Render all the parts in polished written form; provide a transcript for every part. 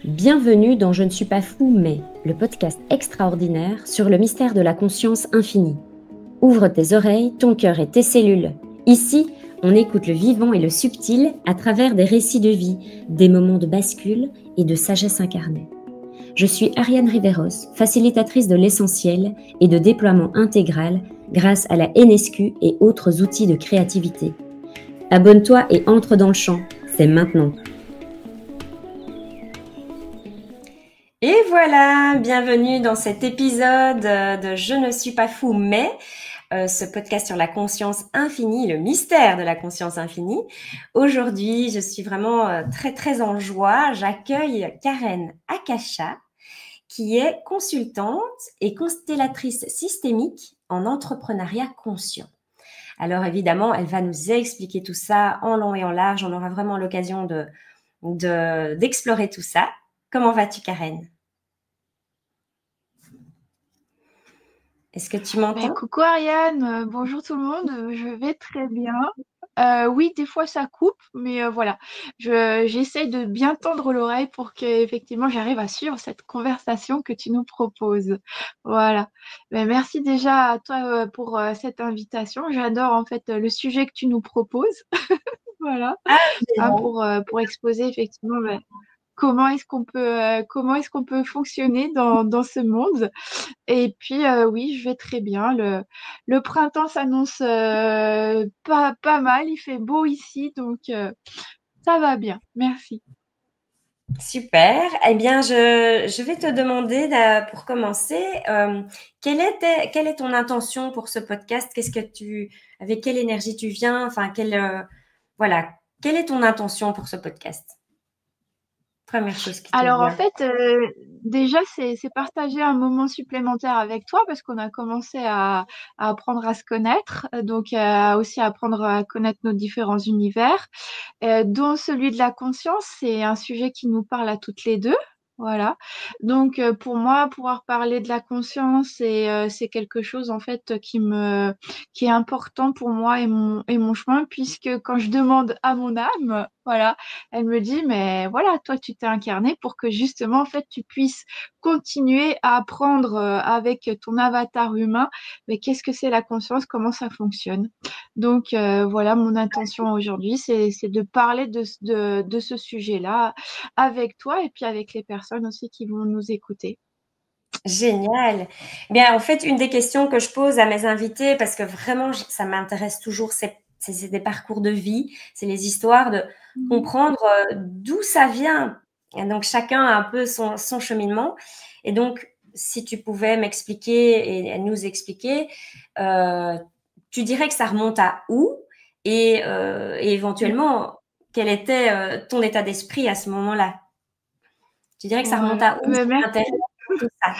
Bienvenue dans Je ne suis pas fou, mais le podcast extraordinaire sur le mystère de la conscience infinie. Ouvre tes oreilles, ton cœur et tes cellules. Ici, on écoute le vivant et le subtil à travers des récits de vie, des moments de bascule et de sagesse incarnée. Je suis Ariane Riveros, facilitatrice de l'essentiel et de déploiement intégral grâce à la NSQ et autres outils de créativité. Abonne-toi et entre dans le champ, c'est maintenant. Et voilà, bienvenue dans cet épisode de Je ne suis pas fou, mais ce podcast sur la conscience infinie, le mystère de la conscience infinie. Aujourd'hui, je suis vraiment très en joie. J'accueille Karen Akasha, qui est consultante et constellatrice systémique en entrepreneuriat conscient. Alors évidemment, elle va nous expliquer tout ça en long et en large. On aura vraiment l'occasion d'explorer tout ça. Comment vas-tu, Karen ? Est-ce que tu m'entends ? Coucou Ariane, bonjour tout le monde, je vais très bien. Oui, des fois ça coupe, mais voilà, j'essaie de bien tendre l'oreille pour qu'effectivement j'arrive à suivre cette conversation que tu nous proposes. Voilà. Merci déjà à toi pour cette invitation. J'adore en fait le sujet que tu nous proposes. Voilà. Pour exposer effectivement comment est-ce qu'on peut fonctionner dans ce monde. Et puis oui, je vais très bien. Le printemps s'annonce pas mal. Il fait beau ici, donc ça va bien. Merci. Super. Eh bien, je vais te demander, pour commencer, quelle est ton intention pour ce podcast? Avec quelle énergie tu viens? Enfin, voilà, quelle est ton intention pour ce podcast? Première chose qui te Alors en vient. fait, déjà c'est partager un moment supplémentaire avec toi parce qu'on a commencé à apprendre à se connaître, donc aussi à apprendre à connaître nos différents univers, dont celui de la conscience. C'est un sujet qui nous parle à toutes les deux. Voilà. Donc pour moi, pouvoir parler de la conscience, c'est quelque chose en fait qui est important pour moi et mon chemin, puisque quand je demande à mon âme, voilà, elle me dit, mais voilà, toi, tu t'es incarné pour que justement, en fait, tu puisses continuer à apprendre avec ton avatar humain, mais qu'est-ce que c'est la conscience, comment ça fonctionne. Donc, voilà, mon intention aujourd'hui, c'est de parler de ce sujet-là avec toi et puis avec les personnes aussi qui vont nous écouter. Génial. Bien, en fait, une des questions que je pose à mes invités, parce que vraiment, ça m'intéresse toujours, c'est des parcours de vie, c'est les histoires de Mhm. comprendre d'où ça vient. Et donc, chacun a un peu son cheminement. Et donc, si tu pouvais m'expliquer et nous expliquer, euh, tu dirais que ça remonte à où et éventuellement, quel était ton état d'esprit à ce moment-là? Tu dirais que ça remonte Voilà. à où? Ça Merci. t'intéresse tout ça.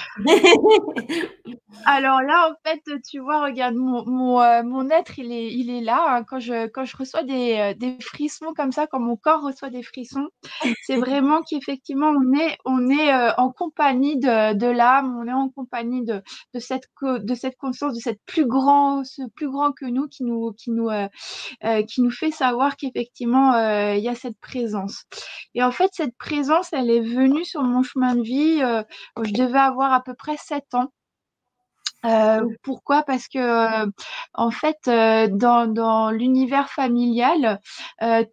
Alors là, en fait, tu vois, regarde, mon être, il est là, hein. Quand je reçois des frissons comme ça, quand mon corps reçoit des frissons, c'est vraiment qu'effectivement, on est en compagnie de l'âme, on est en compagnie de cette conscience, de cette ce plus grand que nous qui nous fait savoir qu'effectivement, il y a cette présence. Et en fait, cette présence, elle est venue sur mon chemin de vie. Je devais avoir à peu près 7 ans. Pourquoi? Parce que en fait, dans l'univers familial,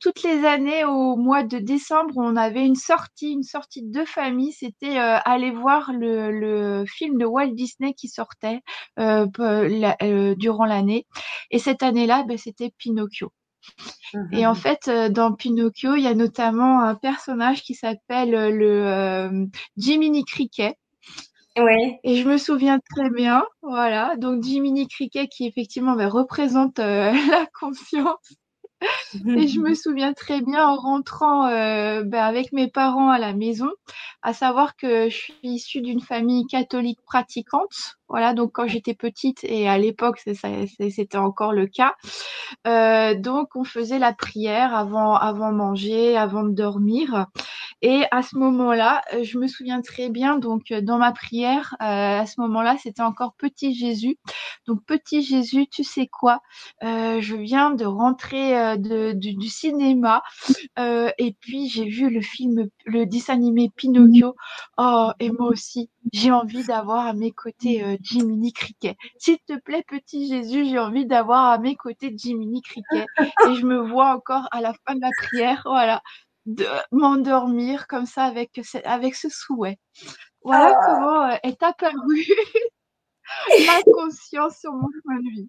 toutes les années au mois de décembre, on avait une sortie de famille. C'était aller voir le film de Walt Disney qui sortait durant l'année. Et cette année-là, ben, c'était Pinocchio. Et en Mhm. fait, dans Pinocchio, il y a notamment un personnage qui s'appelle Jiminy Cricket. Oui. Et je me souviens très bien, voilà. Donc Jiminy Cricket qui effectivement ben, représente la conscience. Et je me souviens très bien en rentrant ben, avec mes parents à la maison, à savoir que je suis issue d'une famille catholique pratiquante. Voilà, donc quand j'étais petite et à l'époque c'était encore le cas. Donc on faisait la prière avant manger, avant de dormir. Et à ce moment-là, je me souviens très bien, donc dans ma prière, à ce moment-là, c'était encore Petit Jésus. Donc Petit Jésus, tu sais quoi? Je viens de rentrer du cinéma et puis j'ai vu le film, le dessin animé Pinocchio. Oh, et moi aussi, j'ai envie d'avoir à mes côtés Jiminy Cricket. S'il te plaît, Petit Jésus, j'ai envie d'avoir à mes côtés Jiminy Cricket. Et je me vois encore à la fin de la prière, voilà, de m'endormir comme ça avec ce souhait. Voilà Ah, comment est apparue la conscience sur mon chemin de vie.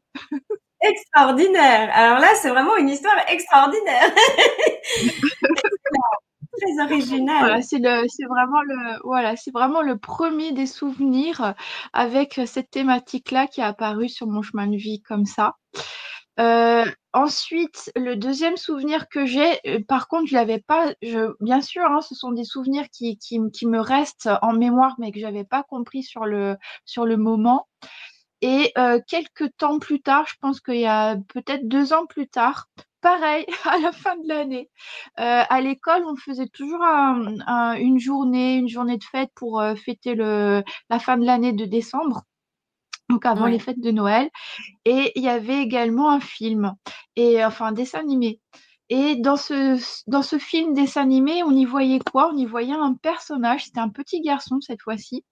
extraordinaire. Alors là, c'est vraiment une histoire extraordinaire. Très Voilà, originale. c'est vraiment le premier des souvenirs avec cette thématique-là qui est apparue sur mon chemin de vie comme ça. Ensuite, le deuxième souvenir que j'ai, par contre, je l'avais pas, bien sûr, hein, ce sont des souvenirs qui me restent en mémoire, mais que j'avais pas compris sur le moment. Et quelques temps plus tard, je pense qu'il y a peut-être 2 ans plus tard, pareil, à la fin de l'année, à l'école, on faisait toujours une journée de fête pour fêter la fin de l'année de décembre, donc avant les Ouais. fêtes de Noël. Et il y avait également un film, et enfin un dessin animé. Et dans ce film dessin animé, on y voyait quoi? On y voyait un personnage, c'était un petit garçon cette fois-ci.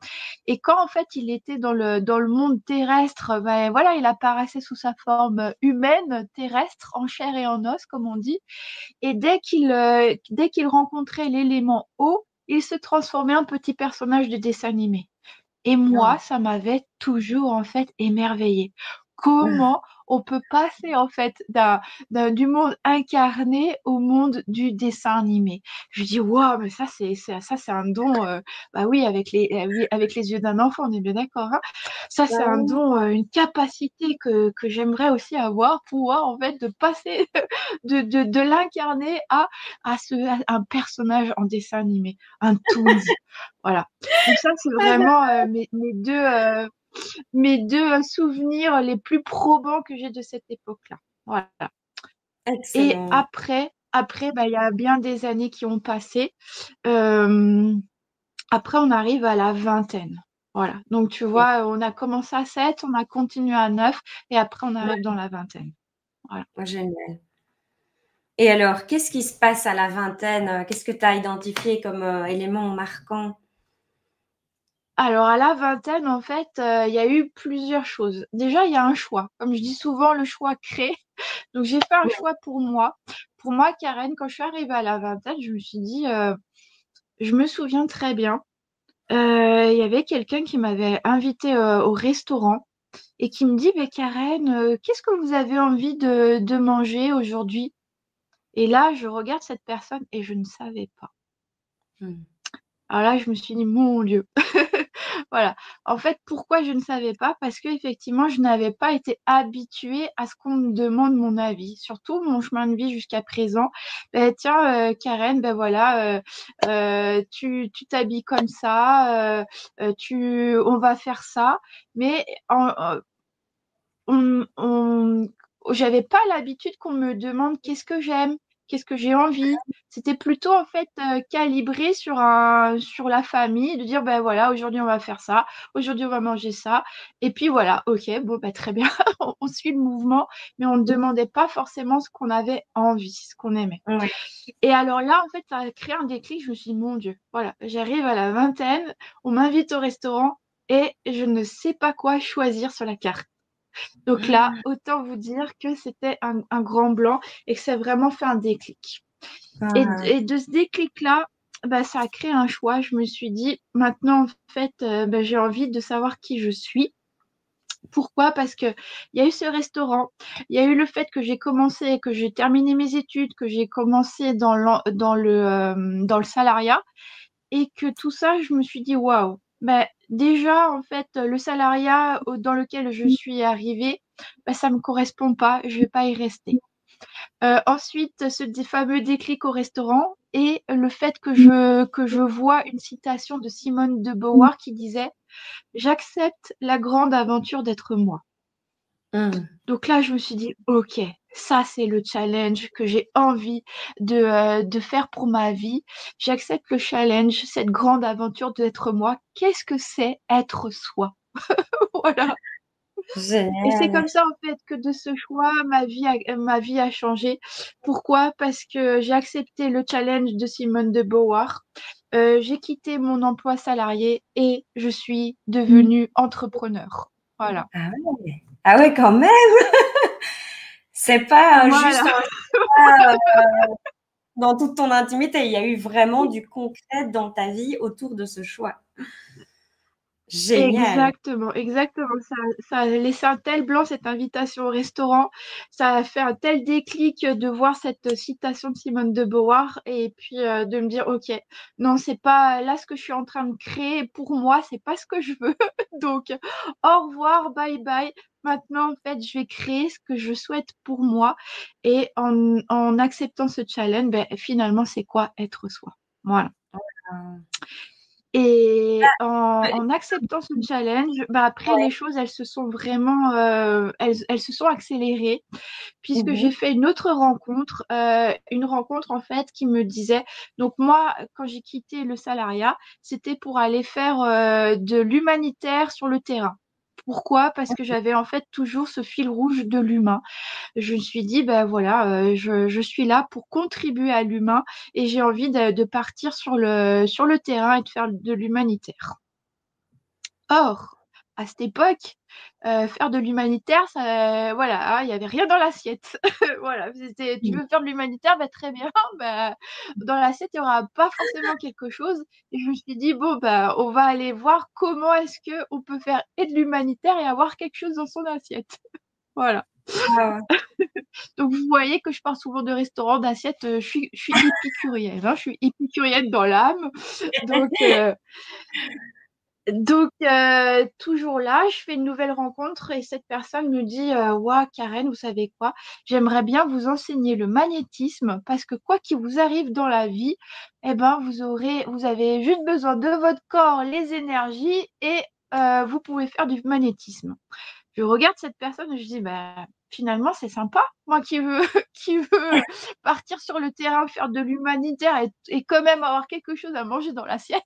Et quand en fait il était dans le monde terrestre, ben voilà, il apparaissait sous sa forme humaine, terrestre, en chair et en os, comme on dit. Et dès qu'il rencontrait l'élément eau, il se transformait en petit personnage de dessin animé. Et moi, Ah. ça m'avait toujours en fait émerveillée. Comment on peut passer en fait du monde incarné au monde du dessin animé? Je dis waouh, mais ça c'est un don. Bah oui, oui, avec les yeux d'un enfant, on est bien d'accord, hein. Ça c'est un don, une capacité que j'aimerais aussi avoir, pouvoir en fait de passer de l'incarner à un personnage en dessin animé, un Toons. Voilà. Donc ça, c'est vraiment mes deux souvenirs les plus probants que j'ai de cette époque-là. Voilà. Et Excellent. après, bah, il y a bien des années qui ont passé. Euh, Après, on arrive à la vingtaine. Voilà. Donc, tu Ok. vois, on a commencé à 7, on a continué à 9, et après, on arrive Ouais, dans la vingtaine. Voilà. génial. Et alors, qu'est-ce qui se passe à la vingtaine? Qu'est-ce que tu as identifié comme élément marquant? Alors, à la vingtaine, en fait, il y a eu plusieurs choses. Déjà, il y a un choix. Comme je dis souvent, le choix crée. Donc, j'ai fait un Ouais. choix pour moi. Pour moi, Karen, quand je suis arrivée à la vingtaine, je me suis dit, je me souviens très bien, il y avait quelqu'un qui m'avait invité au restaurant et qui me dit, mais Karen, qu'est-ce que vous avez envie de manger aujourd'hui? Et là, je regarde cette personne et je ne savais pas. Hmm. Alors là, je me suis dit, mon Dieu. Voilà. En fait, pourquoi je ne savais pas? Parce que effectivement, je n'avais pas été habituée à ce qu'on me demande mon avis, surtout mon chemin de vie jusqu'à présent. Ben, tiens, Karen, ben voilà, tu t'habilles comme ça, on va faire ça, mais on, j'avais pas l'habitude qu'on me demande qu'est-ce que j'aime, qu'est-ce que j'ai envie. C'était plutôt en fait calibré sur la famille, de dire ben voilà, aujourd'hui on va faire ça, aujourd'hui on va manger ça. Et puis voilà, ok, bon ben très bien, on suit le mouvement, mais on ne demandait pas forcément ce qu'on avait envie, ce qu'on aimait. Ouais. Et alors là, en fait, ça a créé un déclic. Je me suis dit, mon Dieu, voilà, j'arrive à la vingtaine, on m'invite au restaurant et je ne sais pas quoi choisir sur la carte. Donc là, autant vous dire que c'était un grand blanc et que ça a vraiment fait un déclic. Ah, Et de ce déclic-là, bah, ça a créé un choix. Je me suis dit, maintenant, en fait, bah, j'ai envie de savoir qui je suis. Pourquoi? Parce que il y a eu ce restaurant, il y a eu le fait que j'ai commencé, que j'ai terminé mes études, que j'ai commencé dans le salariat et que tout ça, je me suis dit, waouh, ben, déjà, en fait, le salariat dans lequel je suis arrivée, ben, ça me correspond pas, je vais pas y rester. Ensuite, fameux déclic au restaurant et le fait que je vois une citation de Simone de Beauvoir qui disait, j'accepte la grande aventure d'être moi. hmm. Donc là, je me suis dit, ok. Ça, c'est le challenge que j'ai envie de faire pour ma vie. J'accepte le challenge, cette grande aventure d'être moi. Qu'est-ce que c'est être soi? Voilà. Et c'est Génial. comme ça, en fait, que de ce choix, ma vie a changé. Pourquoi? Parce que j'ai accepté le challenge de Simone de Beauvoir. J'ai quitté mon emploi salarié et je suis devenue entrepreneur. Voilà. Ah ouais. Ah ouais, quand même. C'est pas juste Voilà. un choix dans toute ton intimité. Il y a eu vraiment du concret dans ta vie autour de ce choix. Génial. Exactement, exactement. Ça a laissé un tel blanc, cette invitation au restaurant. Ça a fait un tel déclic de voir cette citation de Simone de Beauvoir et puis de me dire, OK, non, c'est pas là ce que je suis en train de créer pour moi, c'est pas ce que je veux. Donc, au revoir, bye bye. Maintenant, en fait, je vais créer ce que je souhaite pour moi. Et en acceptant ce challenge, ben, finalement, c'est quoi être soi? Voilà. Ah. Et en acceptant ce challenge, bah après les Ouais. choses, elles se sont vraiment, elles se sont accélérées puisque j'ai Mhm. fait une rencontre en fait qui me disait, donc moi quand j'ai quitté le salariat, c'était pour aller faire de l'humanitaire sur le terrain. Pourquoi? Parce que j'avais en fait toujours ce fil rouge de l'humain. Je me suis dit, ben voilà, je suis là pour contribuer à l'humain et j'ai envie de partir sur le terrain et de faire de l'humanitaire. Or, à cette époque, faire de l'humanitaire, ça, voilà, hein, il y avait rien dans l'assiette. Voilà, tu veux faire de l'humanitaire, bah, très bien. Bah, dans l'assiette, il y aura pas forcément quelque chose. Et je me suis dit, bon, bah, on va aller voir comment est-ce que on peut faire et de l'humanitaire et avoir quelque chose dans son assiette. Voilà. Ah Donc, vous voyez que je pars souvent de restaurants, d'assiettes. Je suis épicurienne, hein, je suis épicurienne dans l'âme. Donc, toujours là, je fais une nouvelle rencontre et cette personne me dit, Ouah, Karen, vous savez quoi? J'aimerais bien vous enseigner le magnétisme parce que quoi qu'il vous arrive dans la vie, eh ben, vous avez juste besoin de votre corps, les énergies et vous pouvez faire du magnétisme. Je regarde cette personne et je dis, bah, finalement, c'est sympa. Moi qui veux, qui veux partir sur le terrain, faire de l'humanitaire et quand même avoir quelque chose à manger dans l'assiette.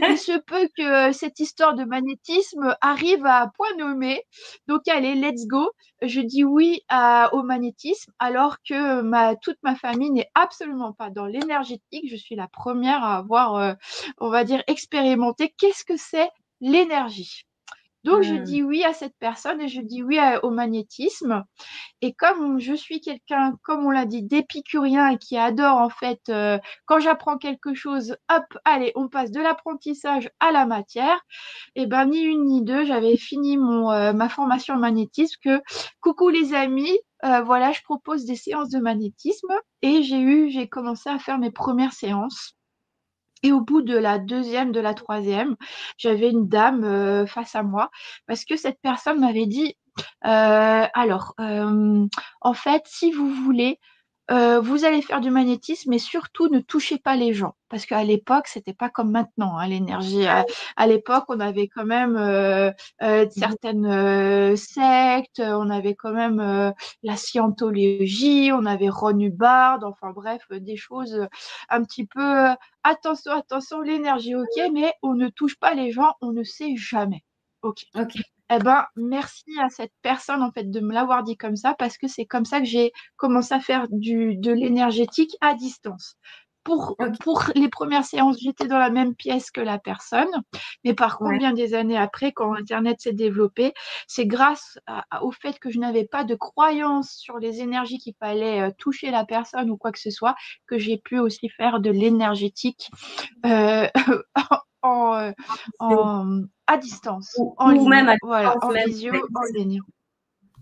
Il se peut que cette histoire de magnétisme arrive à point nommé. Donc, allez, let's go. Je dis oui au magnétisme, alors que toute ma famille n'est absolument pas dans l'énergétique. Je suis la première à avoir, on va dire, expérimenté qu'est-ce que c'est l'énergie. Donc, je ouais. dis oui à cette personne et je dis oui au magnétisme. Et comme je suis quelqu'un, comme on l'a dit, d'épicurien et qui adore en fait, quand j'apprends quelque chose, hop, allez, on passe de l'apprentissage à la matière. Et ben ni une ni deux, j'avais fini ma formation en magnétisme. Que coucou les amis, voilà, je propose des séances de magnétisme et j'ai commencé à faire mes premières séances. Et au bout de la deuxième, de la troisième, j'avais une dame face à moi parce que cette personne m'avait dit, en fait, si vous voulez, vous allez faire du magnétisme, mais surtout ne touchez pas les gens. Parce qu'à l'époque, c'était pas comme maintenant, hein, l'énergie. À l'époque, on avait quand même certaines sectes, on avait quand même la scientologie, on avait Ron Hubbard, enfin bref, des choses un petit peu attention, attention, l'énergie, ok, mais on ne touche pas les gens, on ne sait jamais. Ok. Ok. Eh ben, merci à cette personne en fait de me l'avoir dit comme ça parce que c'est comme ça que j'ai commencé à faire de l'énergétique à distance. Ok. Pour les premières séances, j'étais dans la même pièce que la personne, mais par contre, Ouais. bien des années après, quand Internet s'est développé, c'est grâce au fait que je n'avais pas de croyance sur les énergies qu'il fallait toucher la personne ou quoi que ce soit, que j'ai pu aussi faire de l'énergétique euh, en, euh, à distance, en Ou même ligne, à voilà, distance en même. visio, en ligne.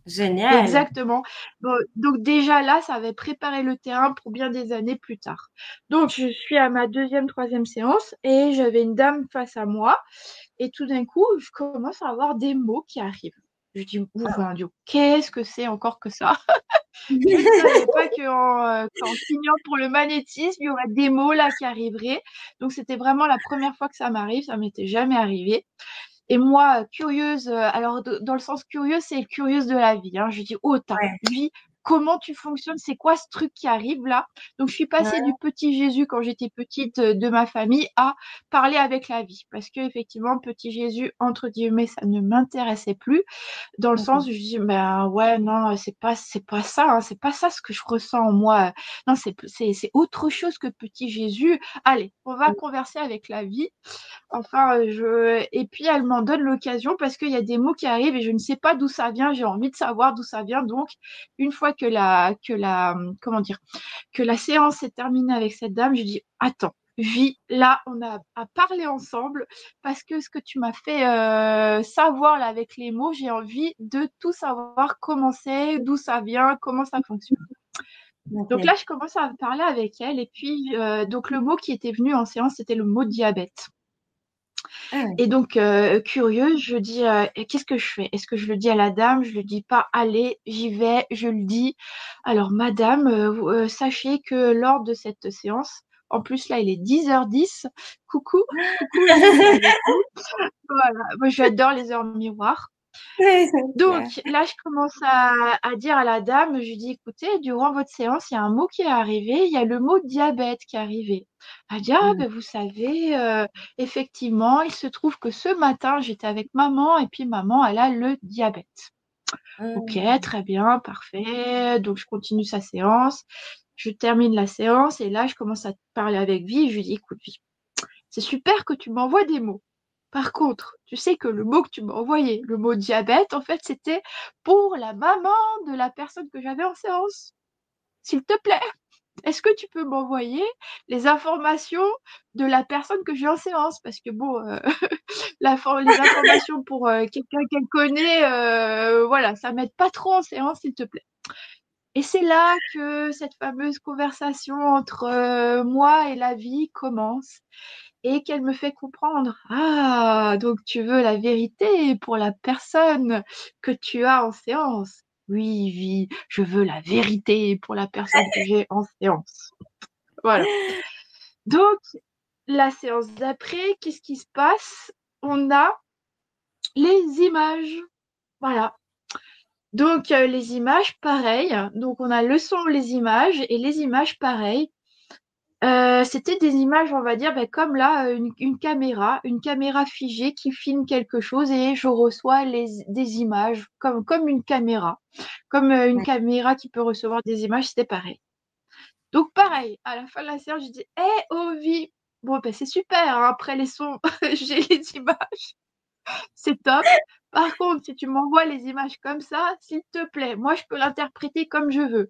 Génial. Exactement. Bon, donc déjà là, ça avait préparé le terrain pour bien des années plus tard. Donc je suis à ma deuxième, troisième séance et j'avais une dame face à moi et tout d'un coup, je commence à avoir des mots qui arrivent. Je dis, ouvre Dieu, qu'est-ce que c'est encore que ça? Je ne savais pas qu'en signant pour le magnétisme, il y aurait des mots là qui arriveraient. Donc c'était vraiment la première fois que ça m'arrive, ça m'était jamais arrivé. Et moi, curieuse, alors dans le sens curieux, c'est curieuse de la vie, hein. Je dis, oh, t'as Ouais. vie comment tu fonctionnes, c'est quoi ce truc qui arrive là? Donc, je suis passée du petit Jésus quand j'étais petite de ma famille à parler avec la vie. Parce que, effectivement, petit Jésus, entre guillemets, ça ne m'intéressait plus. Dans le sens où je dis, ben ouais, non, c'est pas ça, hein, c'est pas ça ce que je ressens en moi. Non, c'est autre chose que petit Jésus. Allez, on va converser avec la vie. Enfin, et puis elle m'en donne l'occasion parce qu'il y a des mots qui arrivent et je ne sais pas d'où ça vient. J'ai envie de savoir d'où ça vient. Donc, une fois comment dire, que la séance est terminée avec cette dame, je dis, attends, Vie, là, on a à parler ensemble parce que ce que tu m'as fait savoir là avec les mots, j'ai envie de tout savoir comment c'est, d'où ça vient, comment ça fonctionne. Donc là, je commence à parler avec elle et puis donc le mot qui était venu en séance, c'était le mot diabète. Et donc, curieuse, je dis, qu'est-ce que je fais? Est-ce que je le dis à la dame? Je le dis pas, allez, j'y vais, je le dis. Alors, madame, sachez que lors de cette séance, en plus, là, il est 10h10. Coucou, coucou, Vie qui est avec nous. Voilà, moi, j'adore les heures miroirs. Donc là, je commence à dire à la dame, je lui dis, écoutez, durant votre séance, il y a un mot qui est arrivé, il y a le mot diabète qui est arrivé. Elle dit, ah ben vous savez, effectivement, il se trouve que ce matin, j'étais avec maman et puis maman, elle a le diabète. Ok, très bien, parfait. Donc je continue sa séance, je termine la séance et là, je commence à parler avec Vie. Je lui dis, écoute, Vie, c'est super que tu m'envoies des mots. Par contre, tu sais que le mot que tu m'as envoyé, le mot diabète, en fait, c'était pour la maman de la personne que j'avais en séance. S'il te plaît, est-ce que tu peux m'envoyer les informations de la personne que j'ai en séance? Parce que bon, les informations pour quelqu'un qu'elle connaît, voilà, ça m'aide pas trop en séance, s'il te plaît. Et c'est là que cette fameuse conversation entre moi et la vie commence et qu'elle me fait comprendre, ah, donc tu veux la vérité pour la personne que tu as en séance. Oui, oui, je veux la vérité pour la personne que j'ai en séance. Voilà. Donc, la séance d'après, qu'est-ce qui se passe? On a les images. Voilà. Donc, les images, pareil. Donc, on a le son, les images, et les images, pareil. C'était des images, on va dire, ben, comme là, une caméra figée qui filme quelque chose et je reçois des images comme une caméra, comme une caméra qui peut recevoir des images, c'était pareil. Donc pareil, à la fin de la séance, je dis, hé, Ovi, bon, ben, c'est super, hein, après les sons, j'ai les images, c'est top. Par contre, si tu m'envoies les images comme ça, s'il te plaît, moi, je peux l'interpréter comme je veux.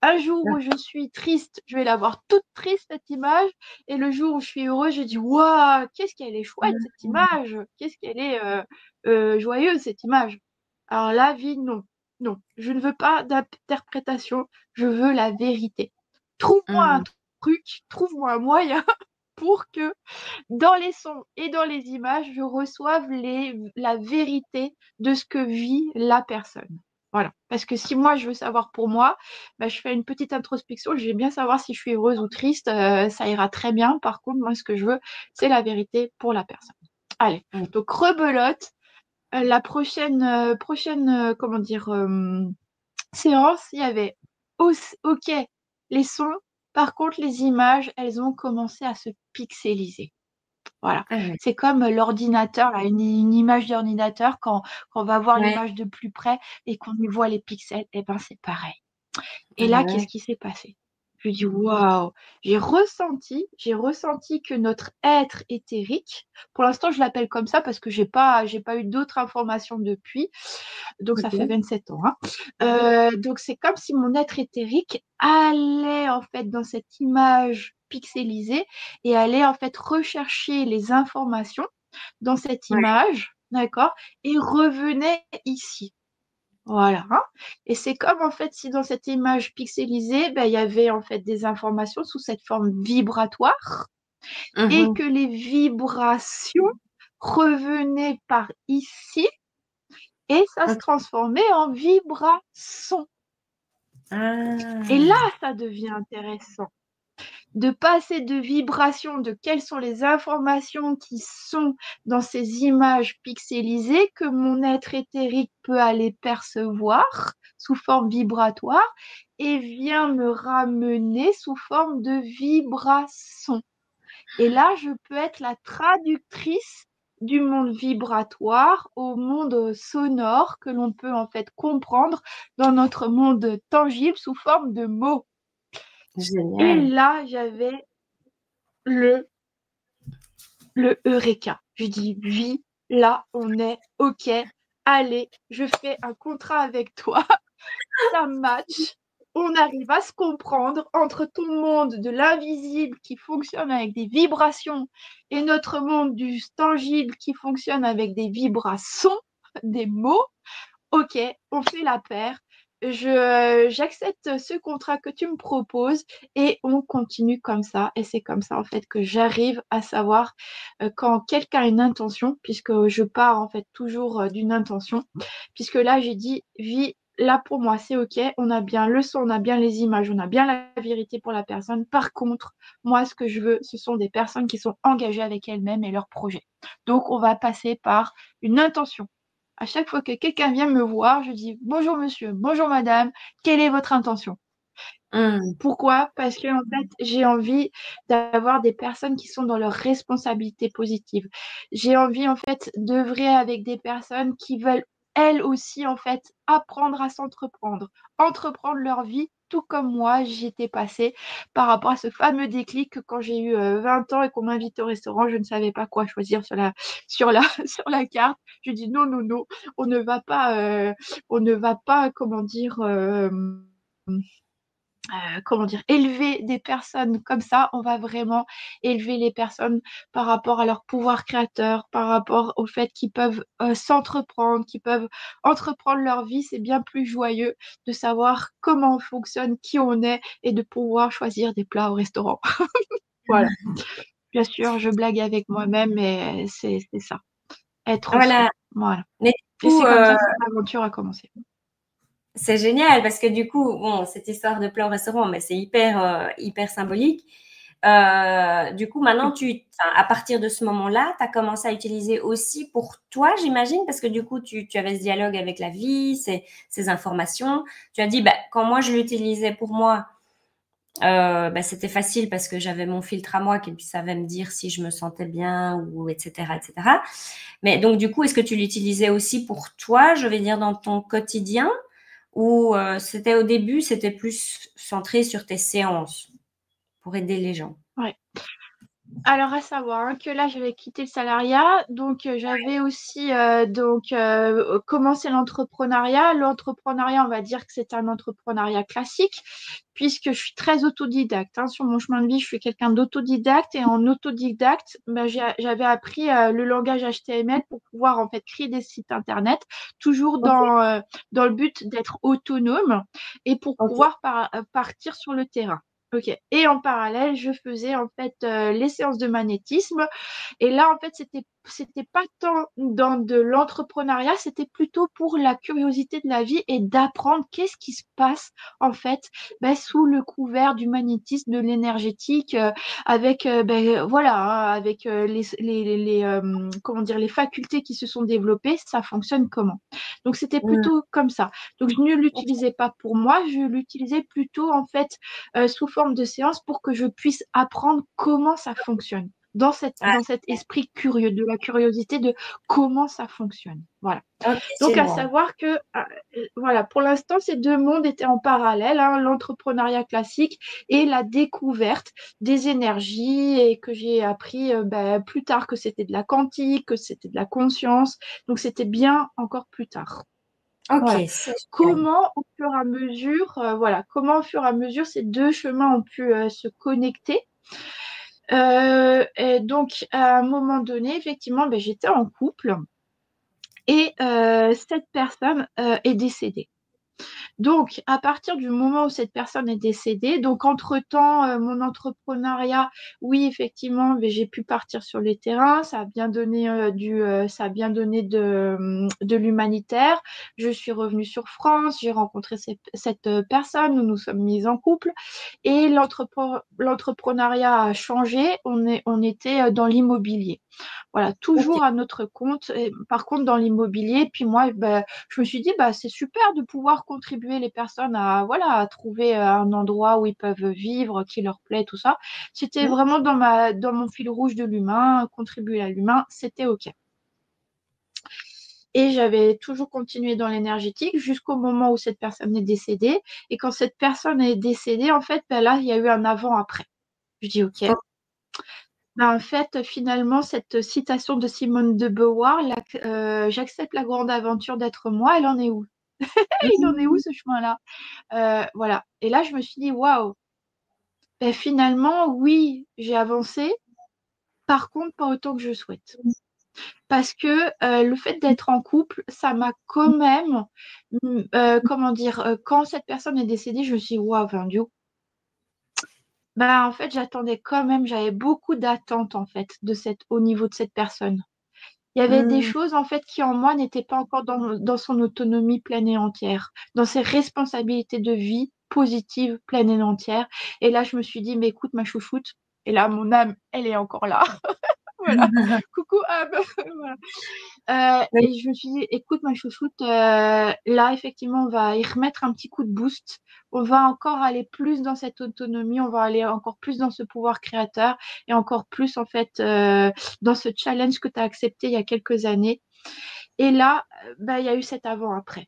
Un jour où je suis triste, je vais la voir toute triste, cette image. Et le jour où je suis heureuse, je dis, waouh, qu'est-ce qu'elle est chouette, cette image. Qu'est-ce qu'elle est joyeuse, cette image. Alors la vie, non. Non, je ne veux pas d'interprétation. Je veux la vérité. Trouve-moi un truc, trouve-moi un moyen pour que dans les sons et dans les images, je reçoive la vérité de ce que vit la personne. Voilà. Parce que si moi, je veux savoir pour moi, bah, je fais une petite introspection. Je vais bien savoir si je suis heureuse ou triste. Ça ira très bien. Par contre, moi, ce que je veux, c'est la vérité pour la personne. Allez. Donc, rebelote. La prochaine comment dire, séance, il y avait OK, les sons. Par contre, les images, elles ont commencé à se pixeliser. Voilà. C'est comme l'ordinateur, là, une image d'ordinateur, quand on va voir l'image de plus près et qu'on y voit les pixels, et ben c'est pareil. Et là, qu'est-ce qui s'est passé? Je dis waouh, j'ai ressenti que notre être éthérique, pour l'instant je l'appelle comme ça parce que j'ai pas eu d'autres informations depuis, donc ça fait 27 ans. Hein. Donc c'est comme si mon être éthérique allait en fait dans cette image pixelisée et allait en fait rechercher les informations dans cette image, d'accord, et revenait ici. Voilà. Hein. Et c'est comme en fait si dans cette image pixelisée, ben, il y avait en fait des informations sous cette forme vibratoire et que les vibrations revenaient par ici et ça se transformait en vibration. Et là, ça devient intéressant. de passer de vibrations, de quelles sont les informations qui sont dans ces images pixelisées que mon être éthérique peut aller percevoir sous forme vibratoire et vient me ramener sous forme de vibration. Et là, je peux être la traductrice du monde vibratoire au monde sonore que l'on peut en fait comprendre dans notre monde tangible sous forme de mots. Et Génial. là, j'avais le, le Eureka. Je dis oui, là, on est OK. Allez, je fais un contrat avec toi. Ça match. On arrive à se comprendre entre ton monde de l'invisible qui fonctionne avec des vibrations et notre monde du tangible qui fonctionne avec des vibrations, des mots. OK, on fait la paire. J'accepte ce contrat que tu me proposes et on continue comme ça. Et c'est comme ça, en fait, que j'arrive à savoir quand quelqu'un a une intention, puisque je pars, en fait, toujours d'une intention. Puisque là, j'ai dit, vie, là, pour moi, c'est OK. On a bien le son, on a bien les images, on a bien la vérité pour la personne. Par contre, moi, ce que je veux, ce sont des personnes qui sont engagées avec elles-mêmes et leurs projets. Donc, on va passer par une intention. À chaque fois que quelqu'un vient me voir, je dis bonjour monsieur, bonjour madame, quelle est votre intention? Hmm. Pourquoi? Parce que en fait, j'ai envie d'avoir des personnes qui sont dans leur responsabilité positive. J'ai envie en fait d'œuvrer avec des personnes qui veulent elles aussi en fait apprendre à s'entreprendre, entreprendre leur vie tout comme moi j'y étais passée par rapport à ce fameux déclic que quand j'ai eu 20 ans et qu'on m'invitait au restaurant, je ne savais pas quoi choisir sur la carte. Je dis non, non, non, on ne va pas, comment dire, élever des personnes comme ça, on va vraiment élever les personnes par rapport à leur pouvoir créateur, par rapport au fait qu'ils peuvent s'entreprendre, qu'ils peuvent entreprendre leur vie. C'est bien plus joyeux de savoir comment on fonctionne, qui on est et de pouvoir choisir des plats au restaurant. Voilà. Bien sûr, je blague avec moi-même, mais c'est ça. Être soi. Voilà. Voilà. Mais du Et coup, c'est comme ça que cette aventure a commencé. c'est génial parce que du coup, bon, cette histoire de plat au restaurant, mais c'est hyper symbolique. Du coup, maintenant, enfin, à partir de ce moment-là, tu as commencé à utiliser aussi pour toi, j'imagine, parce que du coup, tu avais ce dialogue avec la vie, ces informations. Tu as dit, bah, quand moi, je l'utilisais pour moi, bah, c'était facile parce que j'avais mon filtre à moi qui savait me dire si je me sentais bien ou etc., etc. Mais donc, du coup, est-ce que tu l'utilisais aussi pour toi, je vais dire, dans ton quotidien? Ou c'était au début, c'était plus centré sur tes séances pour aider les gens? Ouais. Alors, à savoir hein, que là, j'avais quitté le salariat, donc j'avais aussi commencé l'entrepreneuriat. L'entrepreneuriat, on va dire que c'est un entrepreneuriat classique, puisque je suis très autodidacte. Hein. Sur mon chemin de vie, je suis quelqu'un d'autodidacte et en autodidacte, ben, j'avais appris le langage HTML pour pouvoir en fait créer des sites internet, toujours Ok, dans le but d'être autonome et pour ok. pouvoir partir sur le terrain. Ok. Et en parallèle, je faisais en fait les séances de magnétisme. Et là, en fait, c'était pas tant dans de l'entrepreneuriat, c'était plutôt pour la curiosité de la vie et d'apprendre qu'est-ce qui se passe en fait ben, sous le couvert du magnétisme, de l'énergétique, avec ben, voilà, hein, avec comment dire les facultés qui se sont développées, ça fonctionne comment. Donc c'était Hmm, plutôt comme ça. Donc je ne ok. l'utilisais pas pour moi, je l'utilisais plutôt en fait sous forme de séance pour que je puisse apprendre comment ça fonctionne. Ah, Dans cet esprit curieux, de la curiosité de comment ça fonctionne. Voilà. ok, Donc, à génial. savoir que, voilà, pour l'instant, ces deux mondes étaient en parallèle, hein, l'entrepreneuriat classique et la découverte des énergies et que j'ai appris ben, plus tard que c'était de la quantique, que c'était de la conscience. Donc, c'était bien encore plus tard. Ok, Voilà. c'est génial. Comment au fur et à mesure ces deux chemins ont pu se connecter. Et donc, à un moment donné, effectivement, ben, j'étais en couple et cette personne est décédée. Donc, à partir du moment où cette personne est décédée, donc entre-temps, mon entrepreneuriat, oui, effectivement, mais j'ai pu partir sur les terrains, ça a bien donné ça a bien donné de l'humanitaire. Je suis revenue sur France, j'ai rencontré cette personne, nous nous sommes mis en couple et l'entrepreneuriat a changé. On était dans l'immobilier. Voilà, Ok. toujours à notre compte. Et par contre, dans l'immobilier, puis moi, ben, je me suis dit, bah, c'est super de pouvoir contribuer les personnes à, voilà, à trouver un endroit où ils peuvent vivre, qui leur plaît, tout ça. C'était Mhm. vraiment dans mon fil rouge de l'humain, contribuer à l'humain, c'était OK. Et j'avais toujours continué dans l'énergétique jusqu'au moment où cette personne est décédée. Et quand cette personne est décédée, en fait, ben là, il y a eu un avant-après. Je dis OK. Ben, en fait, finalement, cette citation de Simone de Beauvoir, j'accepte la grande aventure d'être moi, elle en est où? Il en est où Mhm. ce chemin-là? Voilà. Et là, je me suis dit, waouh, ben, finalement, oui, j'ai avancé, par contre, pas autant que je souhaite. Parce que le fait d'être en couple, ça m'a quand même, comment dire, quand cette personne est décédée, je me suis dit, waouh, ben, Dieu. Ben, en fait, j'attendais quand même, j'avais beaucoup d'attentes, en fait, au niveau de cette personne. Il y avait des Mhm. choses en fait qui en moi n'étaient pas encore dans son autonomie pleine et entière, dans ses responsabilités de vie positives pleine et entière. Et là, je me suis dit, mais écoute, ma chouchoute, et là, mon âme, elle est encore là. Voilà. Coucou âme. Voilà. Et je me suis dit, écoute, ma chouchoute, là, effectivement, on va y remettre un petit coup de boost. On va encore aller plus dans cette autonomie, on va aller encore plus dans ce pouvoir créateur et encore plus, en fait, dans ce challenge que tu as accepté il y a quelques années. Et là, bah, il y a eu cet avant-après.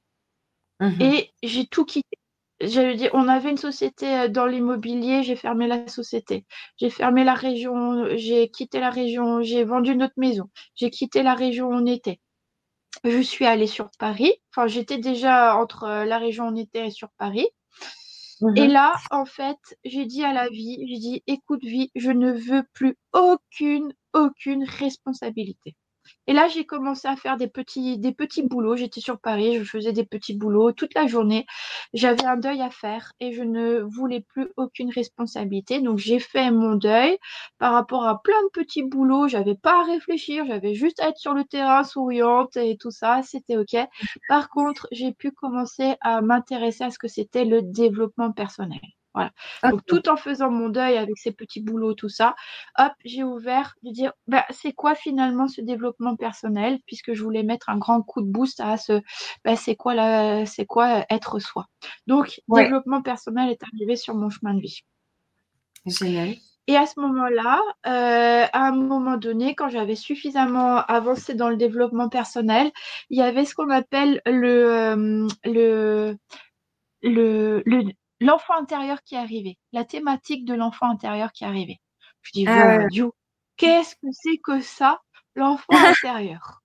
Mhm. Et j'ai tout quitté. J'allais dire, on avait une société dans l'immobilier, j'ai fermé la société. J'ai fermé la région, j'ai quitté la région, j'ai vendu notre maison. J'ai quitté la région où on était. Je suis allée sur Paris. Enfin, j'étais déjà entre la région où on était et sur Paris. Et Mhm. là, en fait, j'ai dit à la vie, j'ai dit, écoute, vie, je ne veux plus aucune responsabilité. Et là, j'ai commencé à faire des petits boulots. J'étais sur Paris, je faisais des petits boulots toute la journée. J'avais un deuil à faire et je ne voulais plus aucune responsabilité. Donc, j'ai fait mon deuil par rapport à plein de petits boulots. J'avais pas à réfléchir, j'avais juste à être sur le terrain souriante et tout ça. C'était OK. Par contre, j'ai pu commencer à m'intéresser à ce que c'était le développement personnel. Voilà. Donc, Ok. tout en faisant mon deuil avec ces petits boulots, tout ça, hop, j'ai ouvert de dire, bah, c'est quoi finalement ce développement personnel, puisque je voulais mettre un grand coup de boost à bah, c'est quoi être soi. Donc, Ouais, développement personnel est arrivé sur mon chemin de vie. génial. Et à ce moment-là, à un moment donné, quand j'avais suffisamment avancé dans le développement personnel, il y avait ce qu'on appelle l'enfant intérieur qui arrivait, la thématique de l'enfant intérieur qui arrivait. Je dis, Ah wow, Dieu, qu'est-ce que c'est que ça, l'enfant intérieur?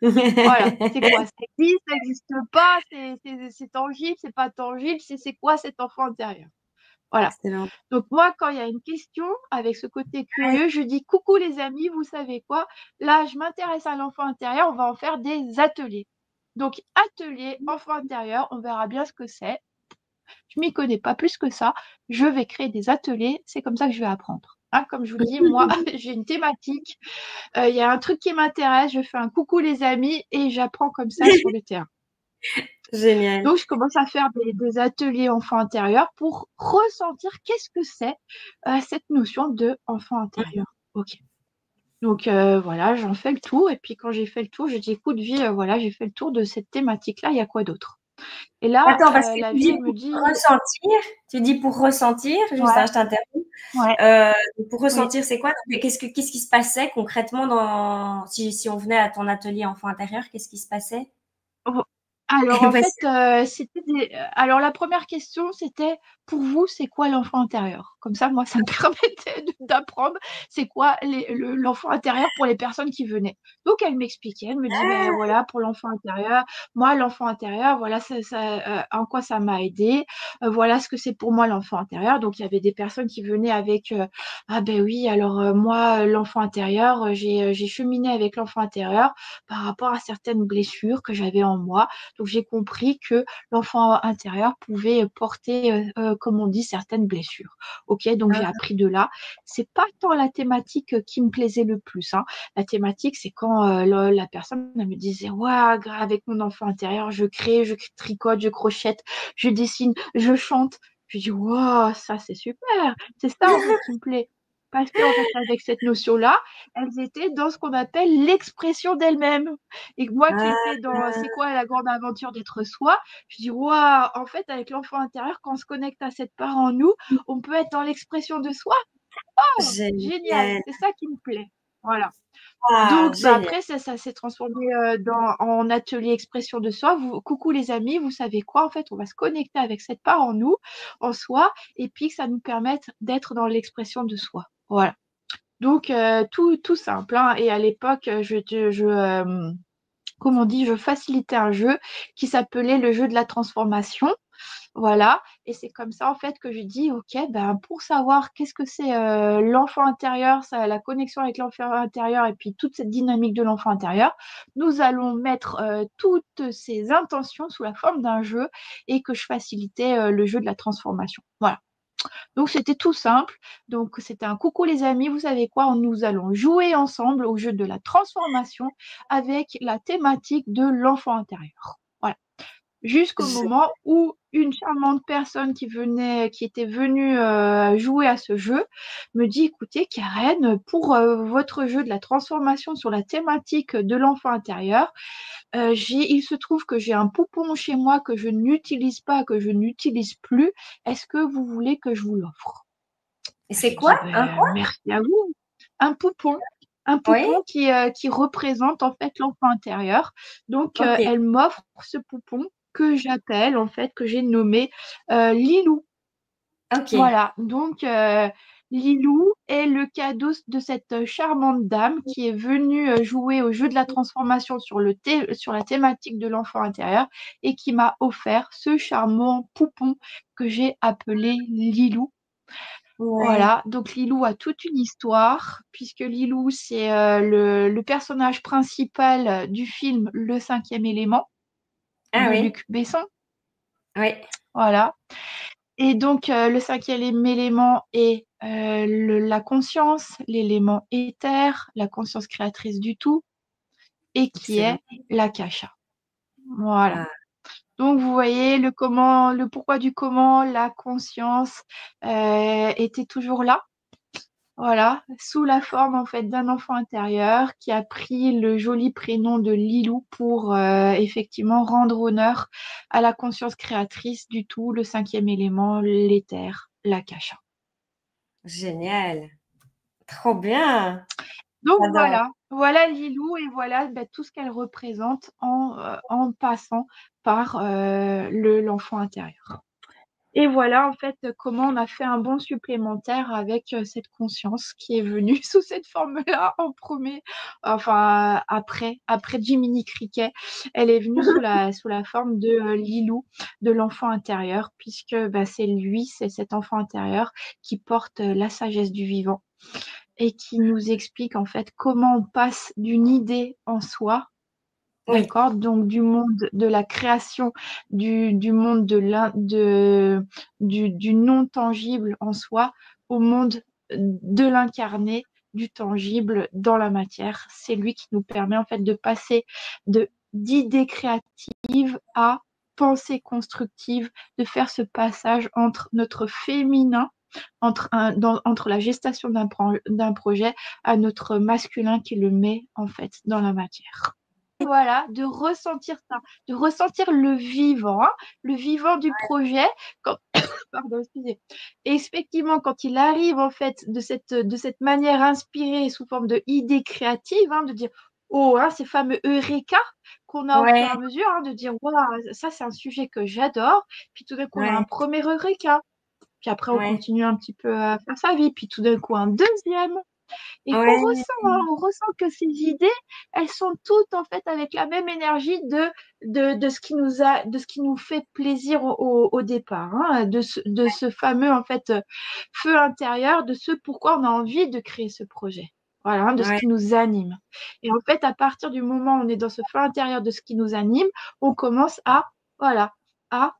Voilà, ouais. c'est quoi? Ça existe, ça n'existe pas, c'est tangible, c'est pas tangible, c'est quoi cet enfant intérieur? Voilà. Excellent. Donc moi, quand il y a une question avec ce côté curieux, je dis coucou les amis, vous savez quoi? Là, je m'intéresse à l'enfant intérieur, on va en faire des ateliers. Donc atelier enfant intérieur, on verra bien ce que c'est. Je m'y connais pas plus que ça. Je vais créer des ateliers. C'est comme ça que je vais apprendre. Hein, comme je vous dis, moi, j'ai une thématique. Il y a un truc qui m'intéresse. Je fais un coucou les amis et j'apprends comme ça sur le terrain. Génial. Donc, je commence à faire des ateliers enfant intérieur pour ressentir qu'est-ce que c'est cette notion de enfant intérieur. Ok. Donc voilà, j'en fais le tour. Et puis quand j'ai fait le tour, j'ai dit écoute, vie, voilà, j'ai fait le tour de cette thématique-là. Il y a quoi d'autre? Et là, Attends, parce que la tu vie, dis elle me pour dit ressentir, tu dis pour ressentir, juste, ouais, hein, je t'interromps. ouais, Euh, pour oui. ressentir, c'est quoi? Mais qu'est-ce qui se passait concrètement si on venait à ton atelier enfant intérieur, qu'est-ce qui se passait? Oh, alors en Parce fait, alors la première question, c'était pour vous, c'est quoi l'enfant intérieur? Comme ça, moi, ça me permettait d'apprendre c'est quoi l'enfant intérieur pour les personnes qui venaient. Donc elle m'expliquait, elle me dit, ben voilà, pour l'enfant intérieur, moi, l'enfant intérieur, voilà, en quoi ça m'a aidé, voilà ce que c'est pour moi l'enfant intérieur. Donc il y avait des personnes qui venaient avec, ah ben oui, alors moi, l'enfant intérieur, j'ai cheminé avec l'enfant intérieur par rapport à certaines blessures que j'avais en moi. Donc, j'ai compris que l'enfant intérieur pouvait porter, comme on dit, certaines blessures. Ok, donc j'ai appris de là. C'est pas tant la thématique qui me plaisait le plus, hein. La thématique, c'est quand la personne elle me disait, ouais, avec mon enfant intérieur, je crée, je tricote, je crochette, je dessine, je chante. Je dis, waouh, ça c'est super. C'est ça en fait qui me plaît. Parce qu'en fait, avec cette notion-là, elles étaient dans ce qu'on appelle l'expression d'elles-mêmes. Et moi qui Ah, étais dans c'est quoi la grande aventure d'être soi, je dis, waouh, en fait, avec l'enfant intérieur, quand on se connecte à cette part en nous, on peut être dans l'expression de soi. Oh, génial, génial. c'est ça qui me plaît. Voilà. Ah, Donc, bah, génial. après, ça s'est transformé en atelier expression de soi. Coucou les amis, vous savez quoi? En fait, on va se connecter avec cette part en nous, en soi, et puis que ça nous permette d'être dans l'expression de soi. Voilà. Donc, tout simple, hein. Et à l'époque, comme on dit, je facilitais un jeu qui s'appelait le jeu de la transformation. Voilà, et c'est comme ça en fait que je dis, ok, ben pour savoir qu'est-ce que c'est l'enfant intérieur, ça, la connexion avec l'enfant intérieur et puis toute cette dynamique de l'enfant intérieur, nous allons mettre toutes ces intentions sous la forme d'un jeu et que je facilitais le jeu de la transformation. Voilà. Donc c'était tout simple. Donc c'était un coucou les amis, vous savez quoi, nous allons jouer ensemble au jeu de la transformation avec la thématique de l'enfant intérieur. Voilà, jusqu'au Je- moment où une charmante personne qui était venue jouer à ce jeu, me dit, écoutez, Karen, pour votre jeu de la transformation sur la thématique de l'enfant intérieur, il se trouve que j'ai un poupon chez moi que je n'utilise pas, que je n'utilise plus. Est-ce que vous voulez que je vous l'offre? Et c'est J'ai quoi? dit, Un ben, quoi? merci à vous. Un poupon. Un Oui? poupon qui représente en fait l'enfant intérieur. Donc, Ok. elle m'offre ce poupon que j'appelle en fait, que j'ai nommé Lilou. Ok. Voilà, donc Lilou est le cadeau de cette charmante dame qui est venue jouer au jeu de la transformation sur la thématique de l'enfant intérieur et qui m'a offert ce charmant poupon que j'ai appelé Lilou. Ouais. Voilà, donc Lilou a toute une histoire, puisque Lilou, c'est le personnage principal du film Le Cinquième élément Ah de oui. Luc Besson. Oui. Voilà. Et donc, le cinquième élément est la conscience, l'élément éther, la conscience créatrice du tout, et qui Excellent. est l'akasha. Voilà. Ah, Donc, vous voyez le comment, le pourquoi du comment, la conscience était toujours là. Voilà, sous la forme en fait d'un enfant intérieur qui a pris le joli prénom de Lilou pour effectivement rendre honneur à la conscience créatrice du tout, le cinquième élément, l'éther, l'akasha. génial. Trop bien. Donc J'adore. voilà Lilou et voilà ben, tout ce qu'elle représente en passant par l'enfant intérieur. Et voilà en fait comment on a fait un bond supplémentaire avec cette conscience qui est venue sous cette forme-là en premier, enfin après Jiminy Cricket, elle est venue sous la forme de Lilou, de l'enfant intérieur, puisque bah, c'est lui, c'est cet enfant intérieur qui porte la sagesse du vivant et qui nous explique en fait comment on passe d'une idée en soi. Oui, D'accord? Donc, du monde de la création, du monde du non tangible en soi, au monde de l'incarné, du tangible dans la matière. C'est lui qui nous permet en fait de passer d'idées créatives à pensées constructives, de faire ce passage entre notre féminin, entre la gestation d'un projet, à notre masculin qui le met en fait dans la matière. Voilà, de ressentir ça, de ressentir hein, le vivant du projet. Quand, pardon, excusez. Et effectivement, quand il arrive en fait de cette manière inspirée sous forme de idées créatives, hein, de dire oh, hein, ces fameux eureka qu'on a au fur et ouais, à mesure, hein, de dire waouh, ça c'est un sujet que j'adore. Puis tout d'un coup, on a un ouais, premier eureka. Puis après, on ouais, continue un petit peu à faire sa vie. Puis tout d'un coup, un deuxième. Et qu'on ouais. ressent, hein, on ressent que ces idées, elles sont toutes en fait avec la même énergie de ce qui de ce qui nous fait plaisir au départ, hein, de ce fameux en fait feu intérieur, de ce pourquoi on a envie de créer ce projet. voilà, hein, de ce Ouais. qui nous anime. Et en fait, à partir du moment où on est dans ce feu intérieur de ce qui nous anime, on commence voilà, à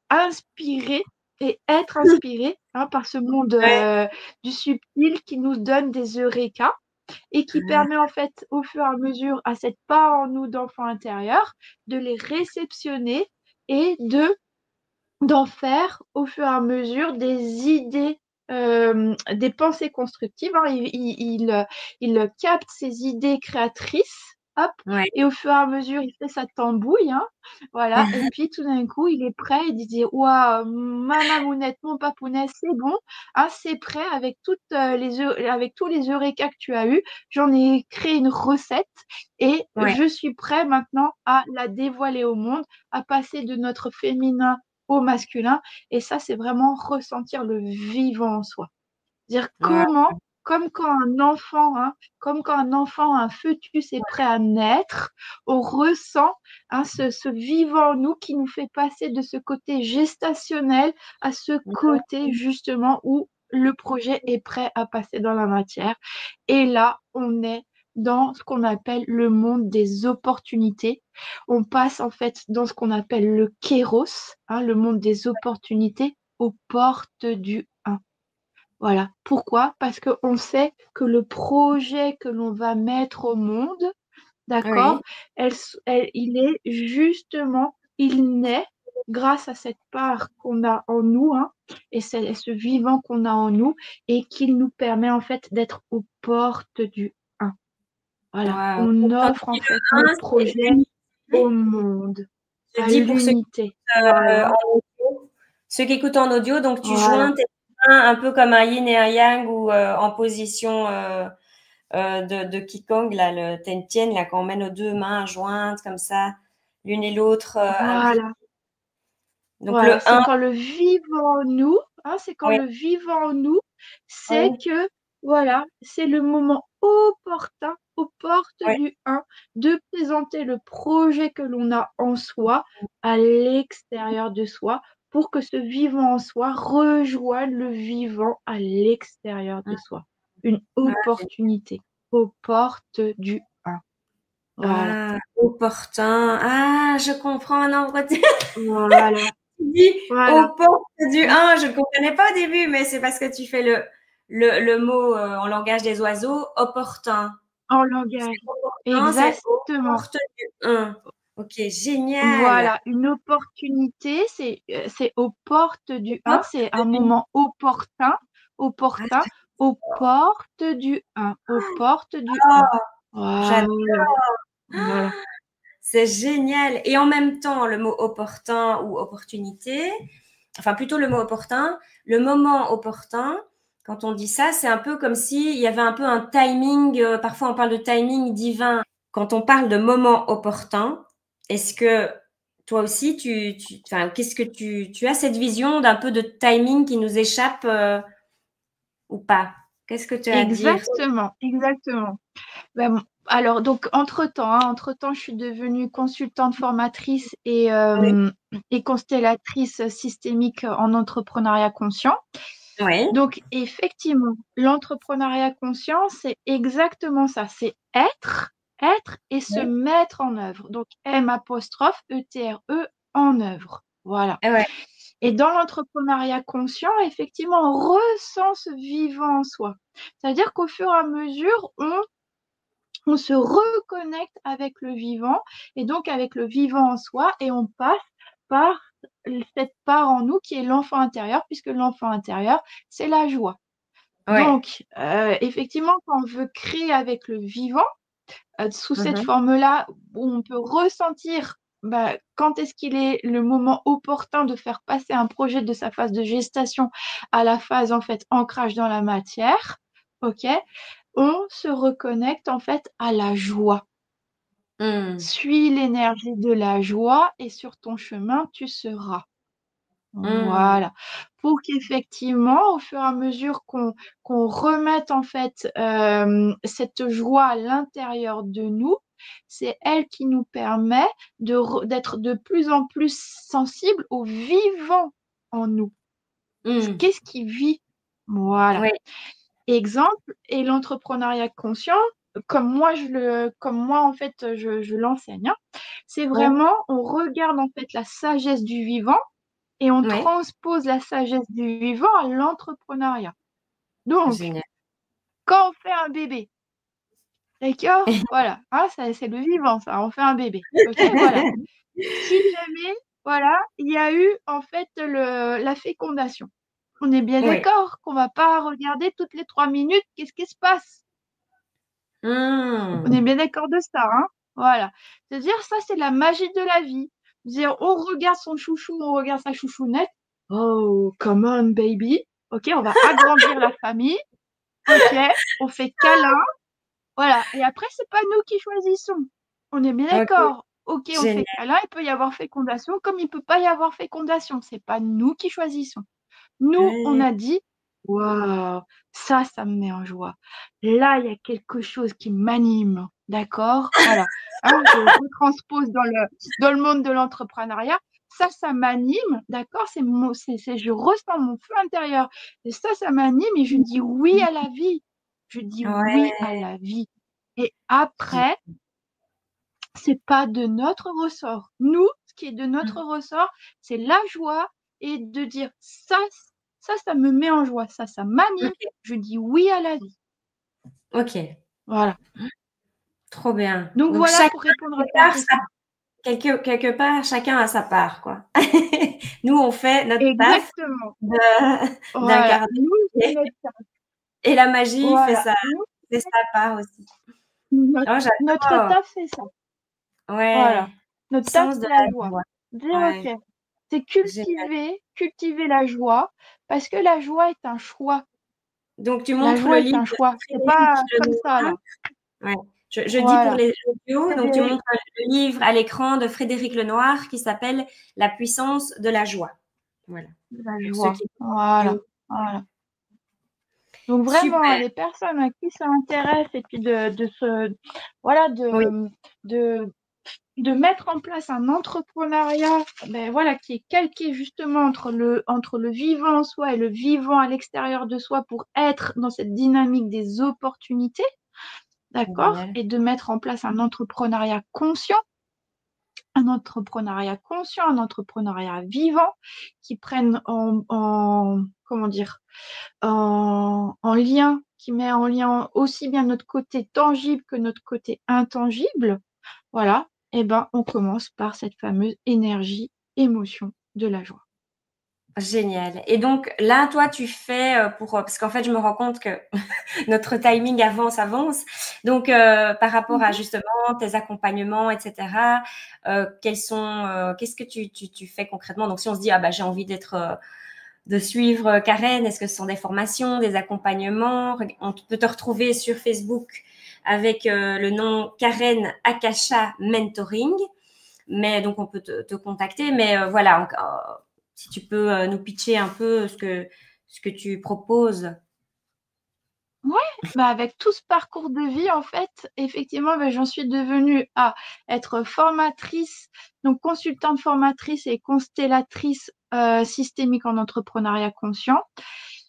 inspirer et être inspiré, hein, par ce monde Ouais. du subtil qui nous donne des eureka et qui permet en fait au fur et à mesure à cette part en nous d'enfant intérieur de les réceptionner et d'en faire au fur et à mesure des idées, des pensées constructives, hein. Il capte ces idées créatrices, hop, Ouais. et au fur et à mesure, il fait sa tambouille, hein, voilà, et puis tout d'un coup, il est prêt, il dit, waouh, ma mamounette, mon papounet, c'est bon, hein, c'est prêt avec avec tous les eureka que tu as eus, j'en ai créé une recette et Ouais. je suis prêt maintenant à la dévoiler au monde, à passer de notre féminin au masculin. Et ça, c'est vraiment ressentir le vivant en soi. Dire Ouais. comment, comme quand un enfant, hein, comme quand un enfant, un fœtus est prêt à naître, on ressent, hein, ce vivant en nous qui nous fait passer de ce côté gestationnel à ce côté justement où le projet est prêt à passer dans la matière. Et là, on est dans ce qu'on appelle le monde des opportunités. On passe en fait dans ce qu'on appelle le kéros, hein, le monde des opportunités, aux portes du 1. Voilà. Pourquoi? Parce qu'on sait que le projet que l'on va mettre au monde, Oui. d'accord, il est justement, il naît grâce à cette part qu'on a en nous, hein, et ce vivant qu'on a en nous, et qu'il nous permet en fait d'être aux portes du 1. Voilà. Wow. On Donc, quand offre tu en dis le fait notre 1, c'est projet au l'unité. monde, Je à dis pour ceux qui l'unité. écoutent Voilà. en audio. Ceux qui écoutent en audio, donc tu Voilà. joins tes mains un peu comme un yin et un yang ou en position de Qigong, là, le Tien, là, quand on met nos deux mains jointes comme ça, l'une et l'autre imbriquées. Voilà. Donc Voilà, le c'est 1, quand le vivant en nous, hein, c'est quand oui, le vivant en nous, c'est oui, que, voilà, c'est le moment opportun, aux portes oui. du 1, de présenter le projet que l'on a en soi, à l'extérieur de soi, pour que ce vivant en soi rejoigne le vivant à l'extérieur de soi. Une Ah, opportunité aux portes du 1. Voilà. ah, opportun. Ah, je comprends. Non, pourquoi tu Voilà. dis Voilà. aux portes du 1? Je ne comprenais pas au début, mais c'est parce que tu fais le mot en langage des oiseaux, opportun. En C'est langage. opportun, c'est aux Exactement. portes du 1. Ok, génial. Voilà, une opportunité, c'est aux portes du 1, Porte c'est un du moment opportun, Ah, opportun, aux portes du 1, aux portes du 1. j'adore, Voilà, j'adore. voilà. C'est génial. Et en même temps, le mot opportun ou opportunité, enfin plutôt le mot opportun, le moment opportun, quand on dit ça, c'est un peu comme s'il y avait un peu un timing, parfois on parle de timing divin. Quand on parle de moment opportun, est-ce que toi aussi, enfin, qu'est-ce que tu as cette vision d'un peu de timing qui nous échappe ou pas? Qu'est-ce que tu as à dire? Exactement, exactement. Ben, alors, donc, entre-temps, je suis devenue consultante formatrice Oui. et constellatrice systémique en entrepreneuriat conscient. Oui. Donc, effectivement, l'entrepreneuriat conscient, c'est exactement ça. C'est être et se Oui. mettre en œuvre. Donc, M apostrophe E-T-R-E en œuvre. Voilà. Ouais. Et dans l'entrepreneuriat conscient, effectivement, on ressent ce vivant en soi. C'est-à-dire qu'au fur et à mesure, on se reconnecte avec le vivant et donc avec le vivant en soi et on passe par cette part en nous qui est l'enfant intérieur, puisque l'enfant intérieur, c'est la joie. Ouais. Donc, effectivement, quand on veut créer avec le vivant, sous cette Mhm. forme-là, où on peut ressentir quand est-ce qu'il est le moment opportun de faire passer un projet de sa phase de gestation à la phase, en fait, ancrage dans la matière, ok, on se reconnecte, en fait, à la joie. Mm. Suis l'énergie de la joie et sur ton chemin, tu seras. Mm. Voilà. Pour qu'effectivement, au fur et à mesure qu'on remette en fait cette joie à l'intérieur de nous, c'est elle qui nous permet d'être de plus en plus sensible au vivant en nous. Mm. Qu'est-ce qui vit? Voilà. Oui. Exemple, et l'entrepreneuriat conscient, comme moi en fait, je l'enseigne, hein, c'est Oui, vraiment, on regarde en fait la sagesse du vivant et on oui, transpose la sagesse du vivant à l'entrepreneuriat. Donc, génial. quand on fait un bébé, d'accord? Voilà, hein, c'est le vivant, ça, on fait un bébé. Ok, voilà. Si jamais, voilà, il y a eu en fait la fécondation. On est bien Oui. d'accord qu'on va pas regarder toutes les 3 minutes qu'est-ce qui se passe. On est Hmm. bien d'accord de ça, hein? Voilà. C'est-à-dire, ça, c'est la magie de la vie. C'est-à-dire, on regarde son chouchou, on regarde sa chouchounette. Oh, come on, baby. Ok, on va agrandir la famille. Ok, on fait câlin. Voilà. Et après, c'est pas nous qui choisissons. On est bien Ok, d'accord. Ok, on fait génial. câlin. Il peut y avoir fécondation, comme il peut pas y avoir fécondation. C'est pas nous qui choisissons. Nous, on Ouais. a dit, waouh, ça me met en joie. Là, il y a quelque chose qui m'anime, d'accord? Voilà. Hein, je retranspose dans le monde de l'entrepreneuriat. Ça m'anime, d'accord? Je ressens mon feu intérieur. Et ça m'anime et je dis oui à la vie. Je dis oui à Ouais. la vie. Et après, c'est pas de notre ressort. Nous, ce qui est de notre ressort, c'est la joie et de dire ça me met en joie, ça m'anime. Ok, Je dis oui à la vie. ok, Voilà. trop bien. Donc Donc voilà chacun pour répondre à quelque ta part, question. quelque part, chacun a sa part, quoi. Nous, on fait notre taf Exactement. Voilà. d'incarner Nous, c'est notre taf. et la magie Voilà. Nous, fait sa part aussi. notre, Oh, notre j'adore. taf, c'est ça. Ouais. Voilà. Notre taf, Sens de c'est la la joie. joie. Dire Ouais. OK. C'est Génial. cultiver la joie, parce que la joie est un choix. Donc, tu La montres le joie est livre un de choix. C'est Frédéric pas comme ça, Lenoir. là. Ouais. Je dis pour Voilà. les audios, donc tu Frédéric, montres le livre à l'écran de Frédéric Lenoir qui s'appelle La puissance de la joie. Voilà. la Pour ceux joie. qui sont en Voilà. audio. Voilà. Donc vraiment, Super. les personnes à qui ça intéresse et puis voilà, Oui. de, de mettre en place un entrepreneuriat, ben voilà, qui est calqué justement entre le vivant en soi et le vivant à l'extérieur de soi pour être dans cette dynamique des opportunités, d'accord? Génial. Et de mettre en place un entrepreneuriat vivant qui prenne comment dire, en lien, qui met en lien aussi bien notre côté tangible que notre côté intangible. Voilà. Et ben, on commence par cette fameuse énergie, émotion de la joie. Génial. Et donc là, toi, tu fais parce qu'en fait, je me rends compte que notre timing avance. Donc, par rapport à Mhm. justement tes accompagnements, etc., qu'est-ce que tu fais concrètement? Donc, si on se dit, ah bah, j'ai envie de suivre Karen, est-ce que ce sont des formations, des accompagnements? On peut te retrouver sur Facebook avec le nom Karen Akasha Mentoring. Mais donc, on peut te contacter. Mais voilà, si tu peux nous pitcher un peu ce que tu proposes. Ouais, bah avec tout ce parcours de vie, en fait, effectivement, bah, j'en suis devenue à être formatrice, donc consultante formatrice et constellatrice systémique en entrepreneuriat conscient.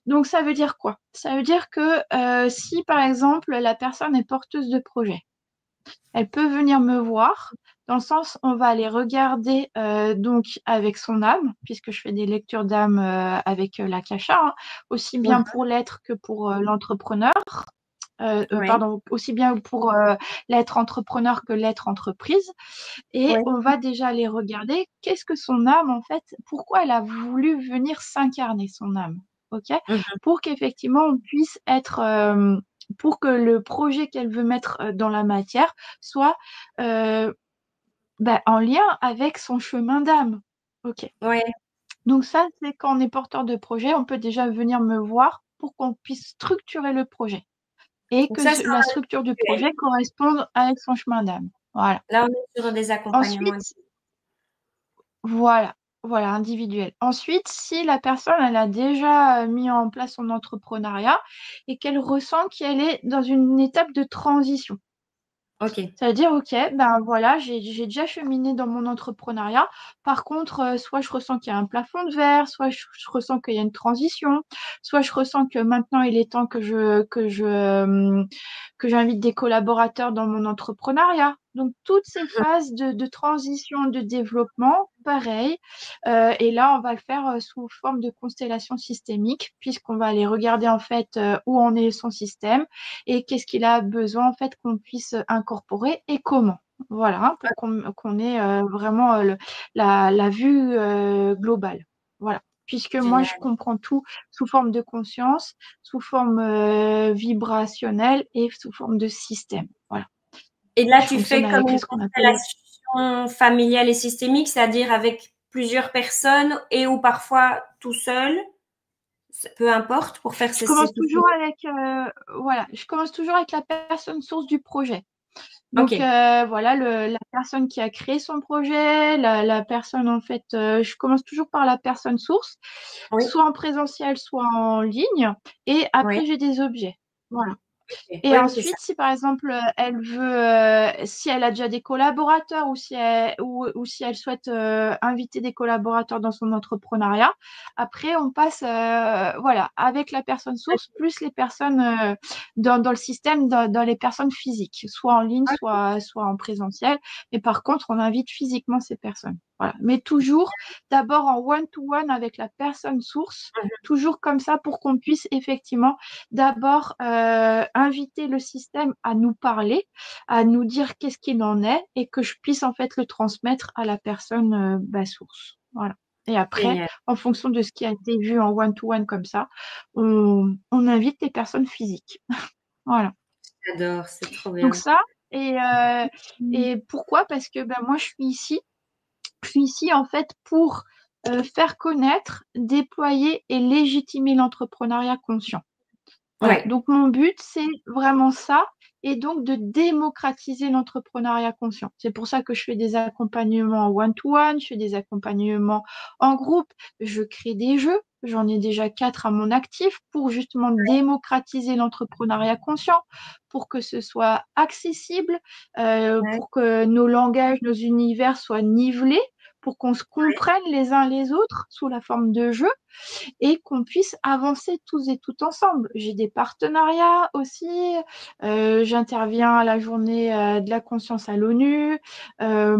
Donc, ça veut dire quoi? Ça veut dire que si, par exemple, la personne est porteuse de projet, elle peut venir me voir. Dans le sens, on va aller regarder donc avec son âme, puisque je fais des lectures d'âme avec la Kasha, hein, aussi bien Mhm. pour l'être que pour l'entrepreneur. Oui, Pardon, aussi bien pour l'être entrepreneur que l'être entreprise. Et oui. on va déjà aller regarder qu'est-ce que son âme, en fait, pourquoi elle a voulu venir s'incarner, son âme. OK? Mhm. Pour qu'effectivement, on puisse être, pour que le projet qu'elle veut mettre dans la matière soit en lien avec son chemin d'âme. OK. Oui. Donc ça, c'est quand on est porteur de projet, on peut déjà venir me voir pour qu'on puisse structurer le projet et Donc que ça, c'est la structure du individuel. projet corresponde avec son chemin d'âme. Voilà. Là, on est sur des accompagnements. Ensuite, voilà, voilà, individuel. Ensuite, si la personne, elle a déjà mis en place son entrepreneuriat et qu'elle ressent qu'elle est dans une étape de transition. Ok. Ça veut dire, OK, ben voilà, j'ai déjà cheminé dans mon entrepreneuriat. Par contre, soit je ressens qu'il y a un plafond de verre, soit je ressens qu'il y a une transition, soit je ressens que maintenant il est temps que j'invite des collaborateurs dans mon entrepreneuriat. Donc, toutes ces phases de transition, de développement, pareil. Et là, on va le faire sous forme de constellation systémique, puisqu'on va aller regarder en fait où en est son système et qu'est-ce qu'il a besoin en fait qu'on puisse incorporer et comment. Voilà, hein, pour qu'on ait vraiment la vue globale. Voilà. Puisque moi, je Génial. comprends tout sous forme de conscience, sous forme vibrationnelle et sous forme de système. Voilà. Et là, Je tu fonctionne fais comme avec une ce qu'on appelle. constellation familiale et systémique, c'est-à-dire avec plusieurs personnes et ou parfois tout seul, peu importe, pour faire Je ces commence toujours avec, voilà, je commence toujours avec la personne source du projet. Donc Ok. voilà, la personne qui a créé son projet, la personne en fait, je commence toujours par la personne source, Oui. soit en présentiel, soit en ligne, et Oui. après j'ai des objets. Voilà. Ok. Et Oui, c'est ça. ensuite, si par exemple, elle veut, si elle a déjà des collaborateurs ou si elle souhaite inviter des collaborateurs dans son entrepreneuriat, après, on passe, voilà, avec la personne source, plus les personnes dans le système, dans les personnes physiques, soit en ligne, soit en présentiel. Mais par contre, on invite physiquement ces personnes. Voilà. Mais toujours, d'abord en one-to-one avec la personne source, toujours comme ça pour qu'on puisse effectivement d'abord inviter le système à nous parler, à nous dire qu'est-ce qu'il en est et que je puisse en fait le transmettre à la personne source. Voilà. Et après, Génial. en fonction de ce qui a été vu en one-to-one comme ça, on invite les personnes physiques. Voilà. J'adore, c'est trop Donc bien. ça, et, euh, et pourquoi? Parce que ben, moi, je suis ici. Je suis ici en fait pour faire connaître, déployer et légitimer l'entrepreneuriat conscient. Voilà. Oui. Donc, mon but, c'est vraiment ça. Et donc, de démocratiser l'entrepreneuriat conscient. C'est pour ça que je fais des accompagnements one-to-one, je fais des accompagnements en groupe, je crée des jeux. J'en ai déjà 4 à mon actif pour justement démocratiser l'entrepreneuriat conscient, pour que ce soit accessible, Ouais. pour que nos langages, nos univers soient nivelés, pour qu'on se comprenne les uns les autres sous la forme de jeux et qu'on puisse avancer tous et toutes ensemble. J'ai des partenariats aussi. J'interviens à la journée de la conscience à l'ONU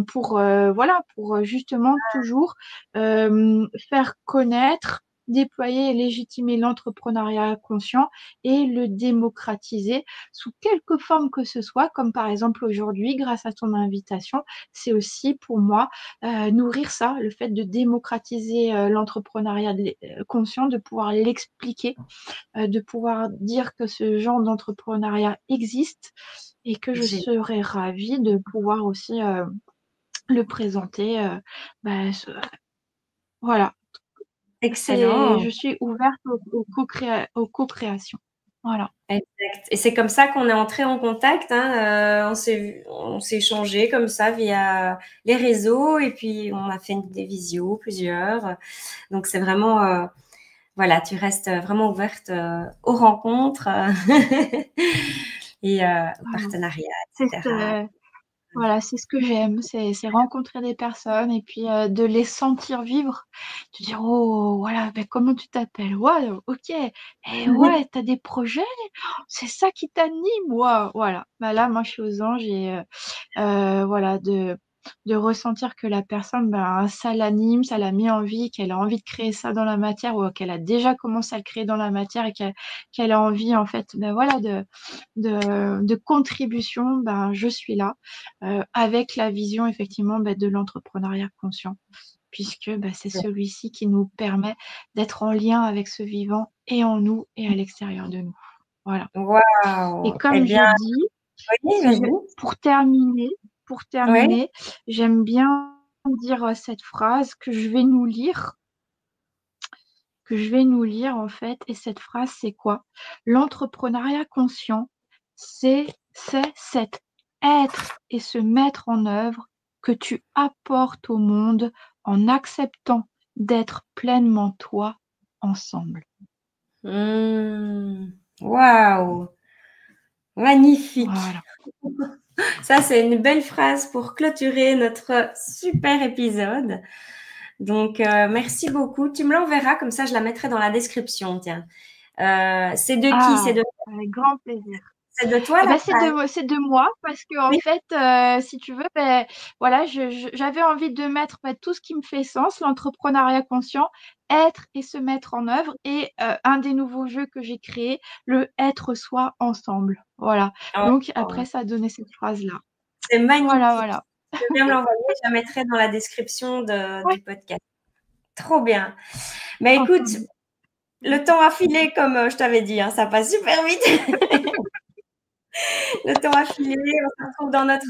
pour justement toujours faire connaître, déployer et légitimer l'entrepreneuriat conscient et le démocratiser sous quelque forme que ce soit, comme par exemple aujourd'hui, grâce à ton invitation, c'est aussi pour moi nourrir ça, le fait de démocratiser l'entrepreneuriat conscient, de pouvoir l'expliquer, de pouvoir dire que ce genre d'entrepreneuriat existe et que je Génial. serais ravie de pouvoir aussi le présenter. Voilà, Excellent. je suis ouverte aux co-créations. Voilà. Exact. Et c'est comme ça qu'on est entré en contact, hein. On s'est échangé comme ça via les réseaux et puis on a fait des visios, plusieurs. Donc c'est vraiment, voilà, tu restes vraiment ouverte aux rencontres et aux Voilà. partenariats, C'est etc. ce, Voilà, c'est ce que j'aime, c'est rencontrer des personnes et puis de les sentir vivre, de dire oh voilà, ben, comment tu t'appelles? Ouais, ok, et ouais, t'as des projets, c'est ça qui t'anime, ouais, voilà. Bah là, moi je suis aux anges et voilà de ressentir que la personne, ben, ça l'anime, ça la met en vie, qu'elle a envie de créer ça dans la matière ou qu'elle a déjà commencé à le créer dans la matière et qu'elle a envie en fait, ben voilà de contribution, ben je suis là avec la vision effectivement ben, de l'entrepreneuriat conscient, puisque ben, c'est celui-ci qui nous permet d'être en lien avec ce vivant et en nous et à l'extérieur de nous. Voilà. Et Waouh! Eh comme bien, j'ai dit, oui, si je- vas-y. pour terminer, pour Oui. terminer, j'aime bien dire cette phrase que je vais nous lire en fait. Et cette phrase, c'est quoi? L'entrepreneuriat conscient, c'est cet être et se mettre en œuvre que tu apportes au monde en acceptant d'être pleinement toi ensemble. Mmh. Waouh! Magnifique. Voilà. Ça, c'est une belle phrase pour clôturer notre super épisode. Donc, merci beaucoup. Tu me l'enverras, comme ça, je la mettrai dans la description. Tiens, c'est de qui? Ah, avec grand plaisir. C'est de toi Eh la ben, phrase? c'est de moi parce que en Oui. fait, si tu veux, ben, voilà, j'avais envie de mettre tout ce qui me fait sens, l'entrepreneuriat conscient, être et se mettre en œuvre. Et un des nouveaux jeux que j'ai créé, le être soi ensemble. Voilà. Donc Oh, après, ça a donné cette phrase-là. c'est Voilà, magnifique. voilà. Tu peux bien me l'envoyer, je la mettrai dans la description Ouais, du podcast. Trop bien. Mais écoute, entendu. le temps a filé comme je t'avais dit, hein, ça passe super vite. Le temps a filé, on se retrouve dans notre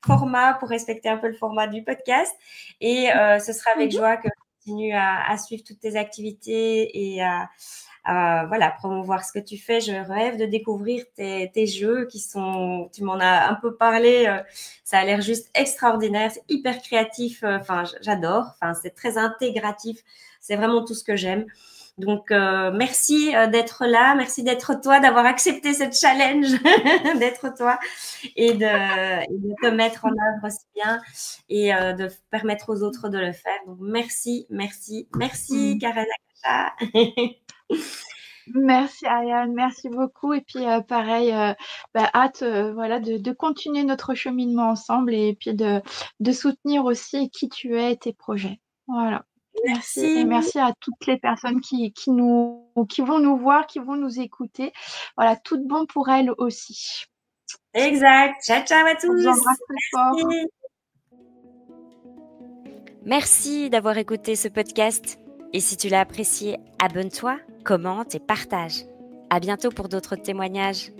format pour respecter un peu le format du podcast. Et ce sera avec Mhm. joie que je continue à suivre toutes tes activités et à voilà, promouvoir ce que tu fais. Je rêve de découvrir tes jeux qui sont, tu m'en as un peu parlé, ça a l'air juste extraordinaire, c'est hyper créatif, enfin j'adore, enfin c'est très intégratif, c'est vraiment tout ce que j'aime. Donc merci d'être là, merci d'être toi, d'avoir accepté ce challenge, d'être toi et de te mettre en œuvre aussi bien et de permettre aux autres de le faire. Donc merci, merci, merci Mhm. Karen Akasha. Merci Ariane, merci beaucoup. Et puis pareil, hâte voilà, de continuer notre cheminement ensemble et puis de soutenir aussi qui tu es et tes projets. Voilà. Merci et Merci. merci à toutes les personnes qui vont nous voir, qui vont nous écouter. Voilà, tout de bon pour elles aussi. Exact. Ciao, ciao à On vous tous. embrasse très fort. Merci. Merci d'avoir écouté ce podcast. Et si tu l'as apprécié, abonne-toi, commente et partage. À bientôt pour d'autres témoignages.